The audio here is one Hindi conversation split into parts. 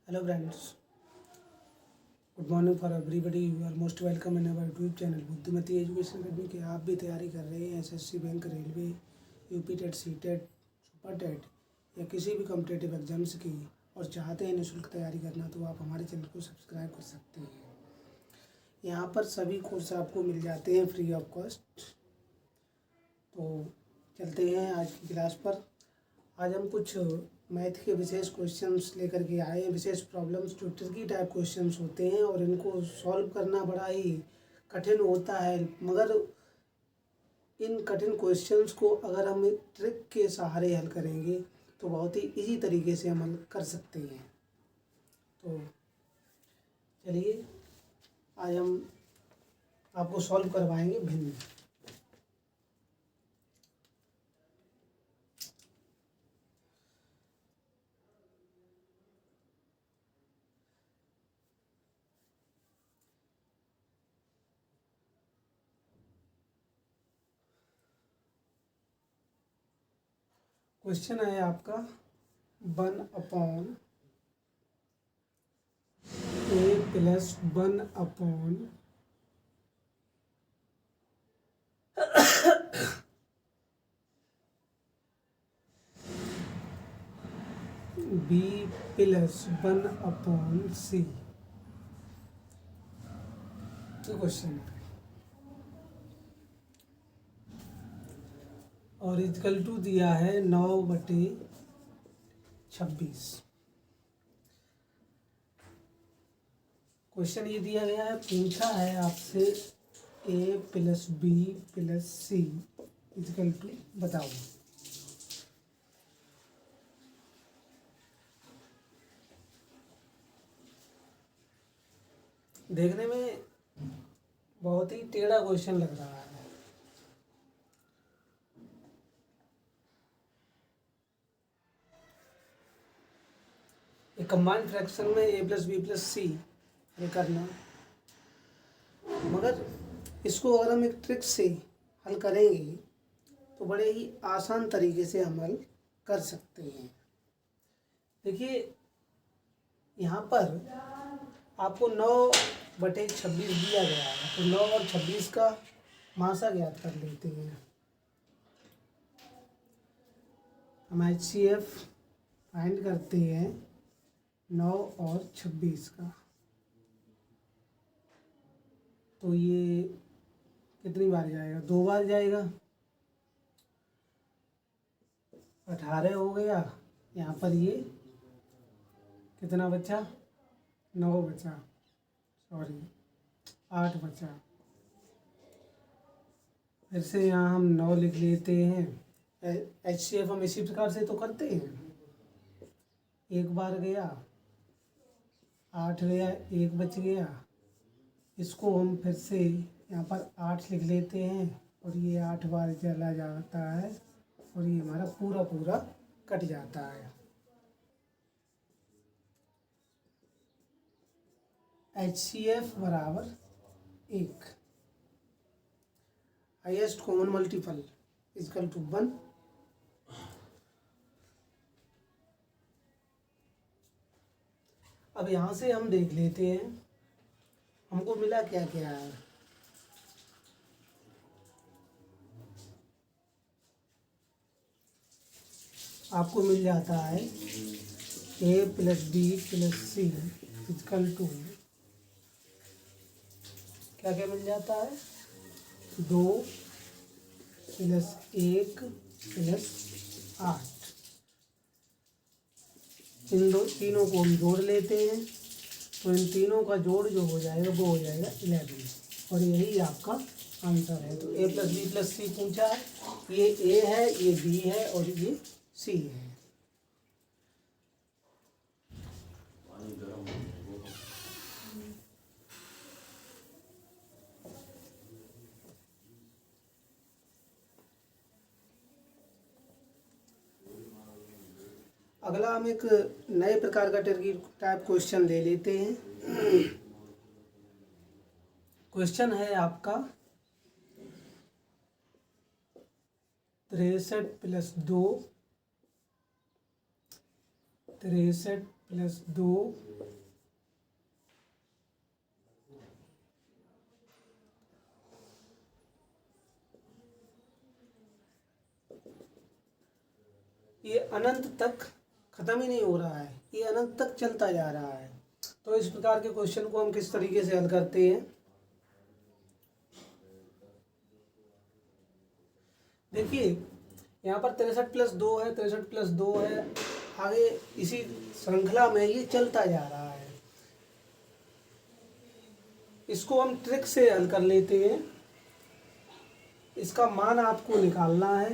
Hello friends, good morning for everybody. You are most welcome in our YouTube channel Buddhimati education academy के। आप भी तैयारी कर रहे हैं SSC, bank, railway, UP TET, C TET, super TET या किसी भी कॉम्पिटेटिव एग्जाम्स की और चाहते हैं निःशुल्क तैयारी करना, तो आप हमारे चैनल को सब्सक्राइब कर सकते हैं। यहाँ पर सभी कोर्स आपको मिल जाते हैं फ्री ऑफ कॉस्ट। तो चलते हैं आज की क्लास पर। आज हम कुछ मैथ के विशेष क्वेश्चंस लेकर के आए हैं, विशेष प्रॉब्लम्स जो ट्रिकी टाइप क्वेश्चंस होते हैं और इनको सॉल्व करना बड़ा ही कठिन होता है, मगर इन कठिन क्वेश्चंस को अगर हम ट्रिक के सहारे हल करेंगे तो बहुत ही इजी तरीके से हम हल कर सकते हैं। तो चलिए आज हम आपको सॉल्व करवाएंगे भिन्न। क्वेश्चन है आपका 1/a plus 1/b plus 1/c। Question है और इक्वल टू दिया है 9/26। क्वेश्चन ये दिया गया है, पूछा है आपसे a plus b plus c equal to बताओ। देखने में बहुत ही टेढ़ा क्वेश्चन लग रहा है। एक कंबाइंड फ्रैक्शन में a प्लस बी प्लस सी हल करना, मगर इसको अगर हम एक ट्रिक से हल करेंगे तो बड़े ही आसान तरीके से हम हल कर सकते हैं। देखिए यहाँ पर आपको 9/26 दिया गया है, तो 9 और 26 का मासा ज्ञात कर लेते हैं। हम HCF फाइंड करते हैं 9 और 26 का, तो ये कितनी बार जाएगा? 2 बार जाएगा, 18 हो गया। यहाँ पर ये कितना बचा? 9 बचा, सॉरी 8 बचा। फिर से यहाँ हम 9 लिख लेते हैं। HCF हम इसी प्रकार से तो करते हैं। 1 बार गया, 8 गया, 1 बच गया। इसको हम फिर से यहाँ पर 8 लिख लेते हैं और ये 8 बार चला जाता है और ये हमारा पूरा पूरा कट जाता है। HCF बराबर 1, highest common multiple equal to 1। अब यहाँ से हम देख लेते हैं हमको मिला क्या क्या है। आपको मिल जाता है a plus B plus C equal to क्या क्या मिल जाता है? 2 प्लस 1 प्लस 8। इन तीनों को हम जोड़ लेते हैं, तो इन तीनों का जोड़ जो हो जाएगा वो हो जाएगा 11 और यही आपका आंसर है। तो a प्लस बी प्लस सी पूछा है, ये a है, ये b है और ये c है। अगला हम एक नए प्रकार का ट्रिकी टाइप क्वेश्चन ले लेते हैं। क्वेश्चन है आपका 63 प्लस 2 63 प्लस 2 ये अनंत तक ख़त्म ही नहीं हो रहा है, ये अनंत तक चलता जा रहा है। तो इस प्रकार के क्वेश्चन को हम किस तरीके से हल करते हैं, देखिए यहाँ पर 63 प्लस 2 है, 63 प्लस 2 है, आगे इसी श्रृंखला में ये चलता जा रहा है। इसको हम ट्रिक से हल कर लेते हैं। इसका मान आपको निकालना है,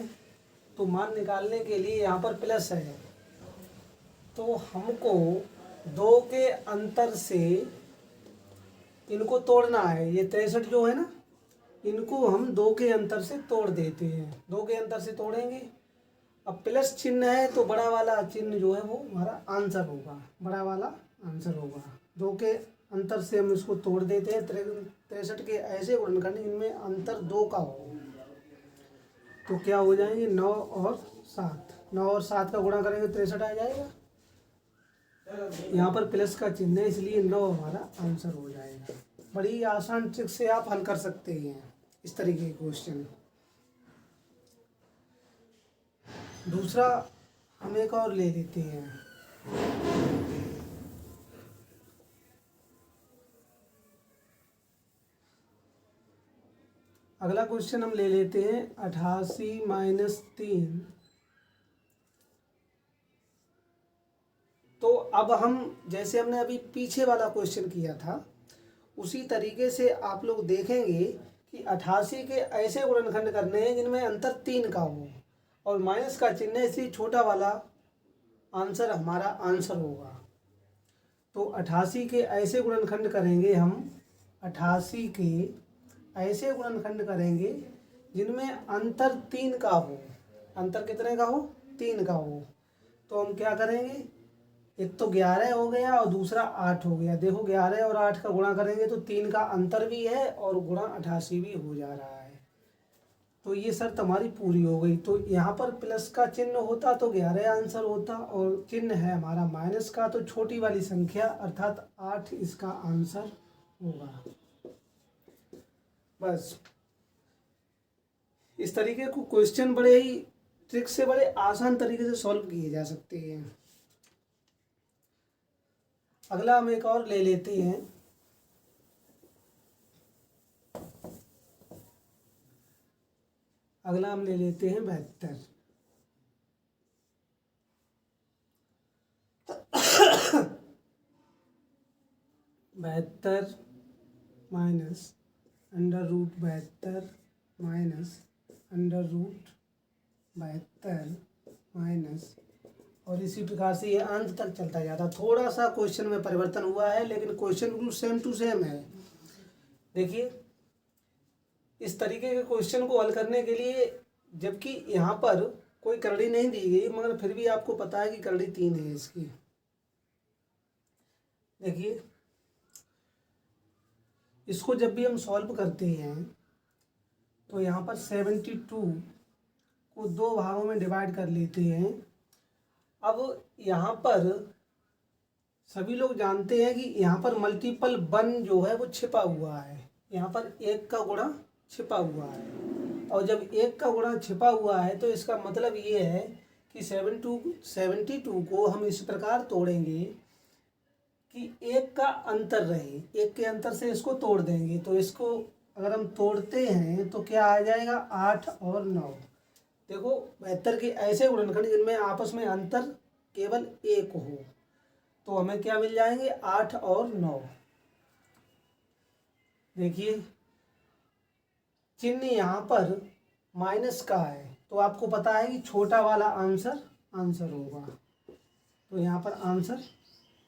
तो मान निकालने के लिए यहाँ पर प्लस है, तो हमको 2 के अंतर से इनको तोड़ना है। ये 63 जो है ना, इनको हम 2 के अंतर से तोड़ देते हैं, 2 के अंतर से तोड़ेंगे। अब प्लस चिन्ह है तो बड़ा वाला चिन्ह जो है वो हमारा आंसर होगा, बड़ा वाला आंसर होगा। 2 के अंतर से हम इसको तोड़ देते हैं। 63 के ऐसे गुणनखंड इनमें अंतर 2 का हो, तो क्या हो जाएंगे 9 और 7, 9 और 7 का गुणा करेंगे 63 आ जाएगा। यहाँ पर प्लस का चिन्ह है इसलिए 9 हमारा आंसर हो जाएगा। बड़ी आसान ट्रिक से आप हल कर सकते हैं इस तरीके के क्वेश्चन। दूसरा हम एक और ले लेते हैं। अगला क्वेश्चन हम ले लेते हैं 88 माइनस 3। तो अब हम जैसे हमने अभी पीछे वाला क्वेश्चन किया था उसी तरीके से आप लोग देखेंगे कि 88 के ऐसे गुणनखंड करने हैं जिनमें अंतर 3 का हो और माइनस का चिन्ह है, इसलिए छोटा वाला आंसर हमारा आंसर होगा। तो 88 के ऐसे गुणनखंड करेंगे हम, 88 के ऐसे गुणनखंड करेंगे जिनमें अंतर 3 का हो। अंतर कितने का हो? 3 का हो। तो हम क्या करेंगे, एक तो 11 हो गया और दूसरा 8 हो गया। देखो 11 और 8 का गुणा करेंगे तो 3 का अंतर भी है और गुणा 88 भी हो जा रहा है। तो ये शर्त हमारी पूरी हो गई। तो यहाँ पर प्लस का चिन्ह होता तो 11 आंसर होता, और चिन्ह है हमारा माइनस का, तो छोटी वाली संख्या अर्थात 8 इसका आंसर होगा। बस इस तरीके को क्वेश्चन बड़े ही ट्रिक से बड़े आसान तरीके से सॉल्व किए जा सकते हैं। अगला हम एक और ले लेते हैं। अगला हम ले लेते हैं 72। बहत्तर minus under root 72 minus under root 72 minus, और इसी प्रकार से ये अंत तक चलता जाता। थोड़ा सा क्वेश्चन में परिवर्तन हुआ है लेकिन क्वेश्चन बिल्कुल सेम टू सेम है। देखिए इस तरीके के क्वेश्चन को हल करने के लिए, जबकि यहाँ पर कोई करड़ी नहीं दी गई मगर फिर भी आपको पता है कि करड़ी 3 है इसकी। देखिए इसको जब भी हम सॉल्व करते हैं तो यहाँ पर 72 को 2 भागों में डिवाइड कर लेते हैं। अब यहाँ पर सभी लोग जानते हैं कि यहाँ पर मल्टीपल 1 जो है वो छिपा हुआ है, यहाँ पर 1 का गुणा छिपा हुआ है, और जब 1 का गुणा छिपा हुआ है तो इसका मतलब ये है कि 72 को हम इस प्रकार तोड़ेंगे कि 1 का अंतर रहे, 1 के अंतर से इसको तोड़ देंगे। तो इसको अगर हम तोड़ते हैं तो क्या आ जाएगा 8 और 9। देखो 72 के ऐसे गुणनखंड जिनमें आपस में अंतर केवल 1 हो, तो हमें क्या मिल जाएंगे 8 और 9। देखिए चिन्ह यहाँ पर माइनस का है तो आपको पता है कि छोटा वाला आंसर होगा, तो यहाँ पर आंसर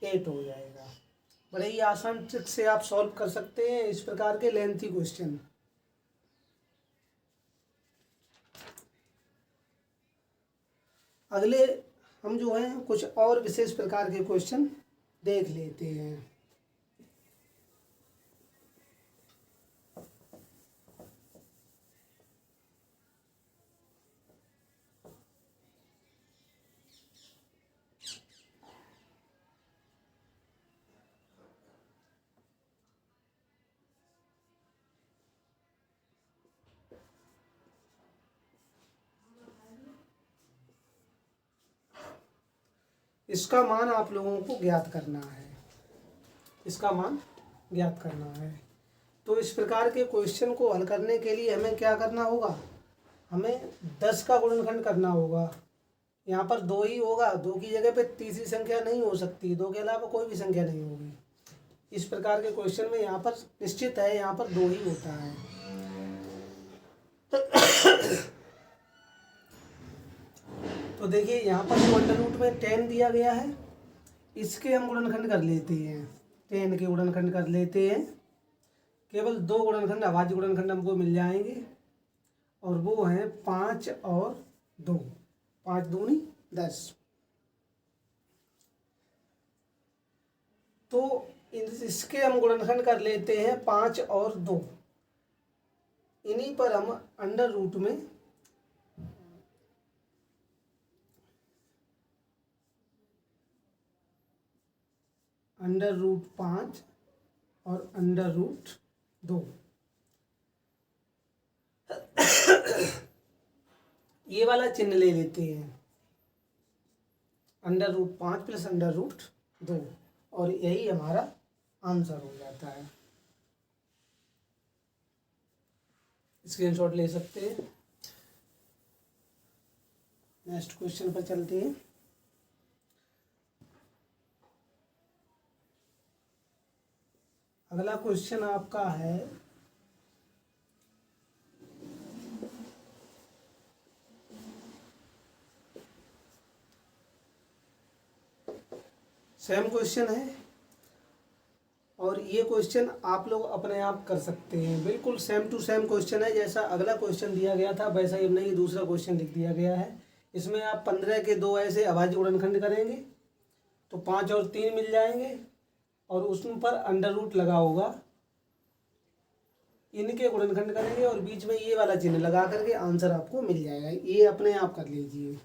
8 हो जाएगा। बड़े ही आसान ट्रिक से आप सॉल्व कर सकते हैं इस प्रकार के लेंथी क्वेश्चन। अगले हम जो हैं कुछ और विशेष प्रकार के क्वेश्चन देख लेते हैं। इसका मान आप लोगों को ज्ञात करना है, इसका मान ज्ञात करना है। तो इस प्रकार के क्वेश्चन को हल करने के लिए हमें क्या करना होगा, हमें 10 का गुणनखंड करना होगा। यहाँ पर 2 ही होगा, 2 की जगह पे तीसरी संख्या नहीं हो सकती, 2 के अलावा कोई भी संख्या नहीं होगी। इस प्रकार के क्वेश्चन में यहाँ पर निश्चित है, यहाँ पर 2 ही होता है। तो देखिए यहाँ पर जो अंडर रूट में 10 दिया गया है, इसके हम गुणनखंड कर लेते हैं, 10 के गुणनखंड कर लेते हैं। केवल 2 गुणनखंड, अभाज्य गुणनखंड हमको मिल जाएंगे, और वो हैं 5 और 2, 5 दूनी 10। तो इसके हम गुणनखंड कर लेते हैं 5 और 2। इन्हीं पर हम अंडर रूट में अंडर रूट 5 और अंडर रूट 2 ये वाला चिन्ह ले लेते हैं, under root 5 plus under root 2, और यही हमारा आंसर हो जाता है। स्क्रीनशॉट ले सकते हैं। नेक्स्ट क्वेश्चन पर चलते हैं। अगला क्वेश्चन आपका है सेम क्वेश्चन है, और ये क्वेश्चन आप लोग अपने आप कर सकते हैं, बिल्कुल सेम टू सेम क्वेश्चन है। जैसा अगला क्वेश्चन दिया गया था वैसा ही नहीं, दूसरा क्वेश्चन लिख दिया गया है। इसमें आप 15 के 2 ऐसे अभाज्य गुणनखंड करेंगे तो 5 और 3 मिल जाएंगे, और उसमें पर अंडर रूट लगा होगा, इनके गुणनखंड करेंगे और बीच में ये वाला चिन्ह लगा करके आंसर आपको मिल जाएगा। ये अपने आप कर लीजिए।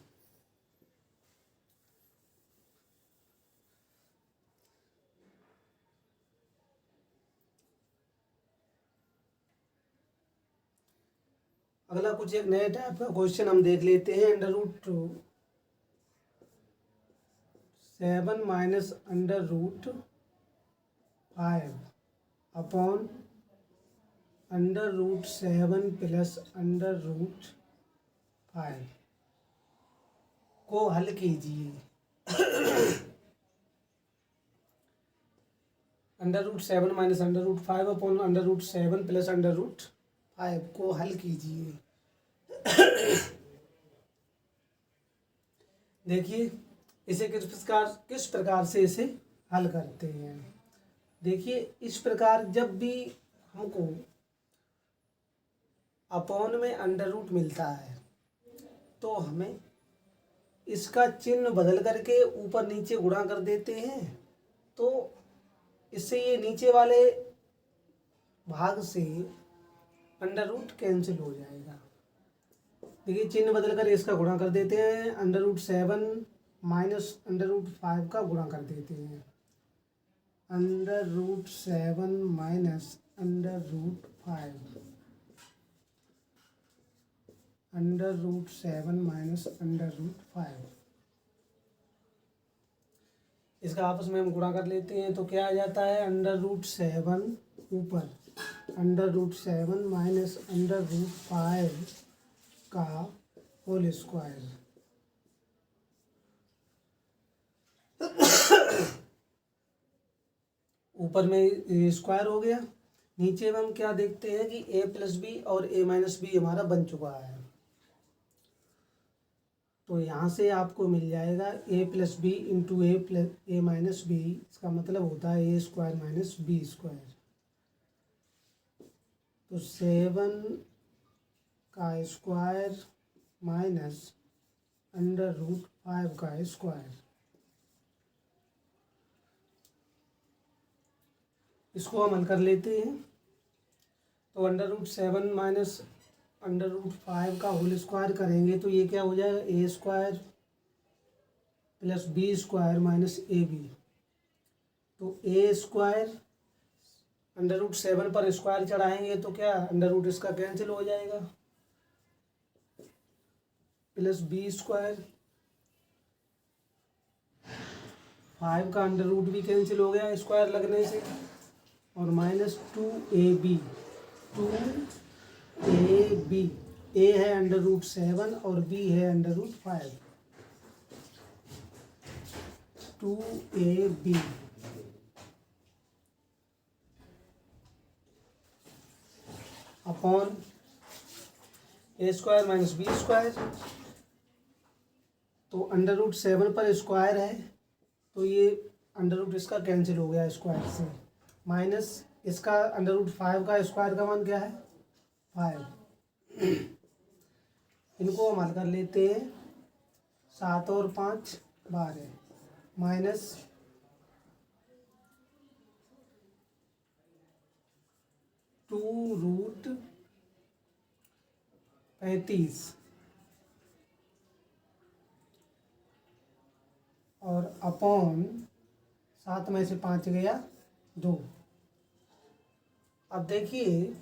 अगला कुछ एक नए टाइप का क्वेश्चन हम देख लेते हैं। Under root 7 minus under root 5 upon under root 7 plus under root 5 को हल कीजिए। Under root 7 minus under root 5 upon under root 7 plus under root 5 को हल कीजिए। देखिए इसे किस प्रकार से इसे हल करते हैं। देखिए इस प्रकार जब भी हमको अपॉन में अंडर रूट मिलता है तो हमें इसका चिन्ह बदल करके ऊपर नीचे गुणा कर देते हैं, तो इससे ये नीचे वाले भाग से अंडर रूट कैंसिल हो जाएगा। देखिए चिन्ह बदल कर इसका गुणा कर देते हैं, under root 7 minus under root 5 का गुणा कर देते हैं। Under root 7 minus under root 5, under root 7 minus under root 5, इसका आपस में हम गुणा कर लेते हैं तो क्या आ जाता है, अंडर रूट 7 ऊपर under root 7 minus under root 5 का होल स्क्वायर। ऊपर में स्क्वायर हो गया, नीचे में हम क्या देखते हैं कि a प्लस बी और a माइनस बी हमारा बन चुका है, तो यहाँ से आपको मिल जाएगा a plus B into A plus A minus B. इसका मतलब होता है a square minus B square. तो 7 का स्क्वायर माइनस अंडर रूट 5 का स्क्वायर, इसको हम हल कर लेते हैं। तो under root 7 minus under root 5 का होल स्क्वायर करेंगे तो ये क्या हो जाएगा, A square plus B square minus A B. तो ए स्क्वायर अंडर रूट 7 पर स्क्वायर चढ़ाएंगे तो क्या अंडर रूट इसका कैंसिल हो जाएगा, प्लस बी स्क्वायर 5 का अंडर रूट भी कैंसिल हो गया स्क्वायर लगने से, और -2ab, 2ab, ए है अंडर रूट 7 और बी है अंडर रूट 5, 2ab अपॉन ए स्क्वायर माइनस बी स्क्वायर। तो अंडर रूट 7 पर स्क्वायर है तो ये अंडर रूट इसका कैंसिल हो गया स्क्वायर से, माइनस इसका अंडर रूट 5 का स्क्वायर का मान क्या है 5। इनको हम हल कर लेते हैं, 7 और 5 12, माइनस 2√35 और अपॉन 7 में से 5 गया 2। अब देखिए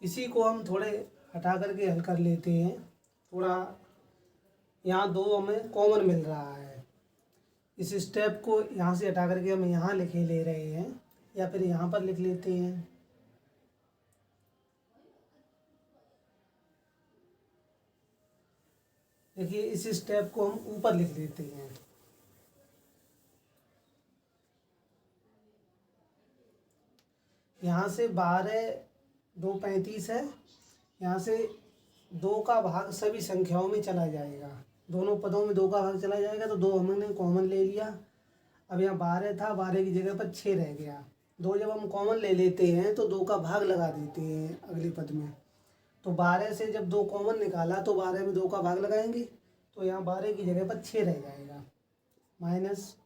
इसी को हम थोड़े हटा करके हल कर लेते हैं, थोड़ा यहाँ 2 हमें कॉमन मिल रहा है, इस स्टेप को यहाँ से हटा करके हम यहाँ लिखे ले रहे हैं या फिर यहाँ पर लिख लेते हैं। देखिए इस स्टेप को हम ऊपर लिख लेते हैं, यहाँ से 12 2 35 है, यहाँ से 2 का भाग सभी संख्याओं में चला जाएगा, दोनों पदों में 2 का भाग चला जाएगा तो 2 हमने कॉमन ले लिया। अब यहाँ 12 था, 12 की जगह पर 6 रह गया, 2 जब हम कॉमन ले लेते हैं तो 2 का भाग लगा देते हैं अगले पद में। तो 12 से जब 2 कॉमन निकाला तो 12 में 2 का भाग लगाएंगे तो यहाँ 12 की जगह पर 6 रह जाएगा, माइनस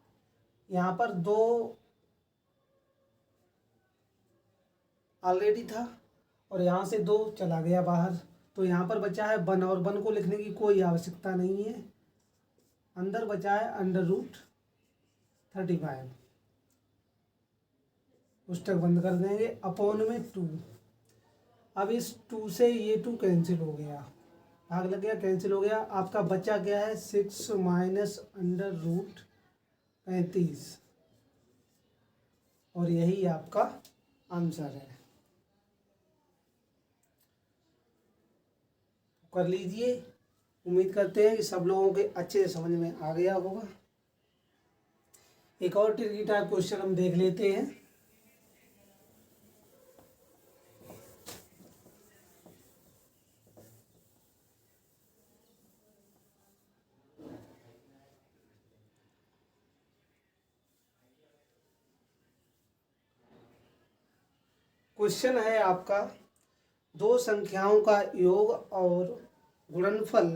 यहाँ पर 2 ऑलरेडी था और यहाँ से 2 चला गया बाहर, तो यहाँ पर बचा है 1 और 1 को लिखने की कोई आवश्यकता नहीं है, अंदर बचा है अंडर रूट 35, पुस्तक बंद कर देंगे, अपॉन में 2। अब इस 2 से ये 2 कैंसिल हो गया, भाग लग गया कैंसिल हो गया, आपका बचा क्या है 6 माइनस अंडर रूट 35 और यही आपका आंसर है। कर लीजिए, उम्मीद करते हैं कि सब लोगों के अच्छे से समझ में आ गया होगा। एक और ट्रिकी टाइप क्वेश्चन हम देख लेते हैं। क्वेश्चन है आपका, 2 संख्याओं का योग और गुणनफल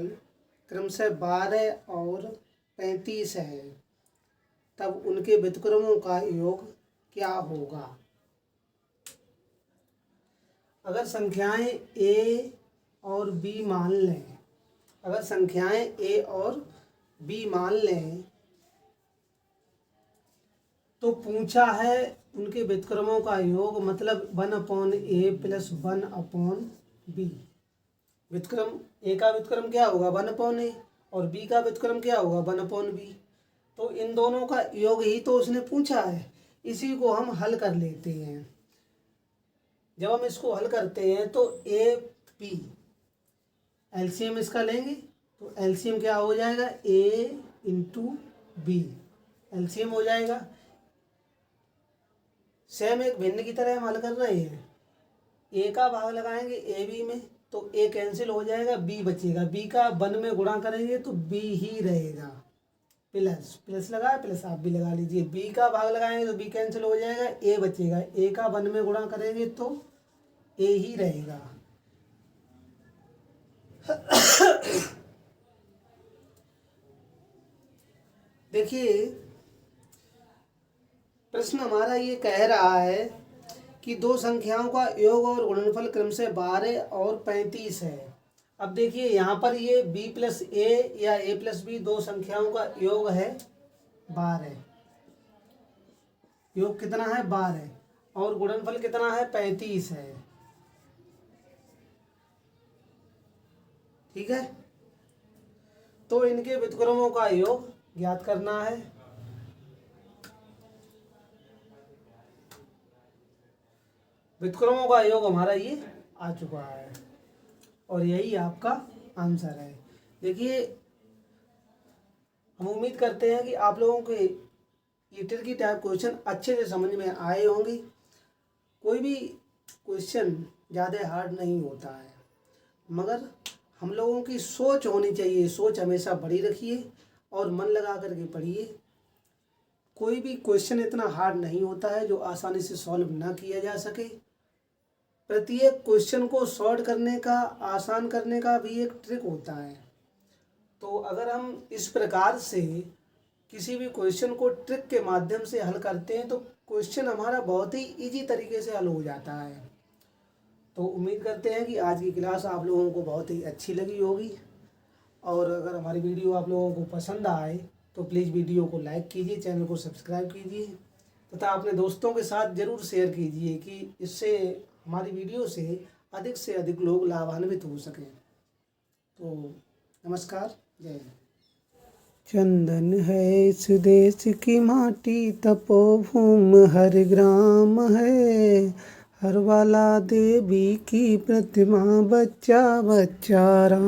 क्रमशः 12 और 35 है, तब उनके व्युत्क्रमों का योग क्या होगा। अगर संख्याएं a और b मान लें, अगर संख्याएं a और b मान लें तो पूछा है उनके व्युत्क्रमों का योग, मतलब 1/a प्लस 1/b। व्युत्क्रम a का व्युत्क्रम क्या होगा 1/a और b का व्युत्क्रम क्या होगा 1/b। तो इन दोनों का योग ही तो उसने पूछा है, इसी को हम हल कर लेते हैं। जब हम इसको हल करते हैं तो a b एलसीएम इसका लेंगे तो एलसीएम क्या हो जाएगा a इंटू बी, एलसीएम हो जाएगा। सेम एक भिन्न की तरह हम हल कर रहे हैं, ए का भाग लगाएंगे ए बी में तो ए कैंसिल हो जाएगा, बी बचेगा, बी का 1 में गुणा करेंगे तो बी ही रहेगा, प्लस प्लस लगाए प्लस आप भी लगा लीजिए, बी का भाग लगाएंगे तो बी कैंसिल हो जाएगा, ए बचेगा, ए का 1 में गुणा करेंगे तो ए ही रहेगा। देखिए प्रश्न हमारा ये कह रहा है कि 2 संख्याओं का योग और गुणनफल क्रमशः 12 और 35 है। अब देखिए यहाँ पर ये b प्लस ए या a प्लस बी 2 संख्याओं का योग है 12, योग कितना है 12 और गुणनफल कितना है 35 है। ठीक है। तो इनके व्युत्क्रमों का योग ज्ञात करना है। व्युत्क्रमों का योग हमारा ये आ चुका है और यही आपका आंसर है। देखिए, हम उम्मीद करते हैं कि आप लोगों के ये ट्रिकी टाइप क्वेश्चन अच्छे से समझ में आए होंगे। कोई भी क्वेश्चन ज़्यादा हार्ड नहीं होता है, मगर हम लोगों की सोच होनी चाहिए। सोच हमेशा बड़ी रखिए और मन लगा करके पढ़िए। कोई भी क्वेश्चन इतना हार्ड नहीं होता है जो आसानी से सॉल्व ना किया जा सके। प्रत्येक क्वेश्चन को सॉल्व करने का, आसान करने का भी एक ट्रिक होता है। तो अगर हम इस प्रकार से किसी भी क्वेश्चन को ट्रिक के माध्यम से हल करते हैं तो क्वेश्चन हमारा बहुत ही इजी तरीके से हल हो जाता है। तो उम्मीद करते हैं कि आज की क्लास आप लोगों को बहुत ही अच्छी लगी होगी। और अगर हमारी वीडियो आप लोगों को पसंद आए तो प्लीज़ वीडियो को लाइक कीजिए, चैनल को सब्सक्राइब कीजिए तथा अपने दोस्तों के साथ ज़रूर शेयर कीजिए कि इससे हमारी वीडियो से अधिक लोग लाभान्वित हो सकें। तो नमस्कार, जय हिंद। चंदन है इस देश की माटी, तपोभूम हर ग्राम है, हर वाला देवी की प्रतिमा, बच्चा बच्चा राम।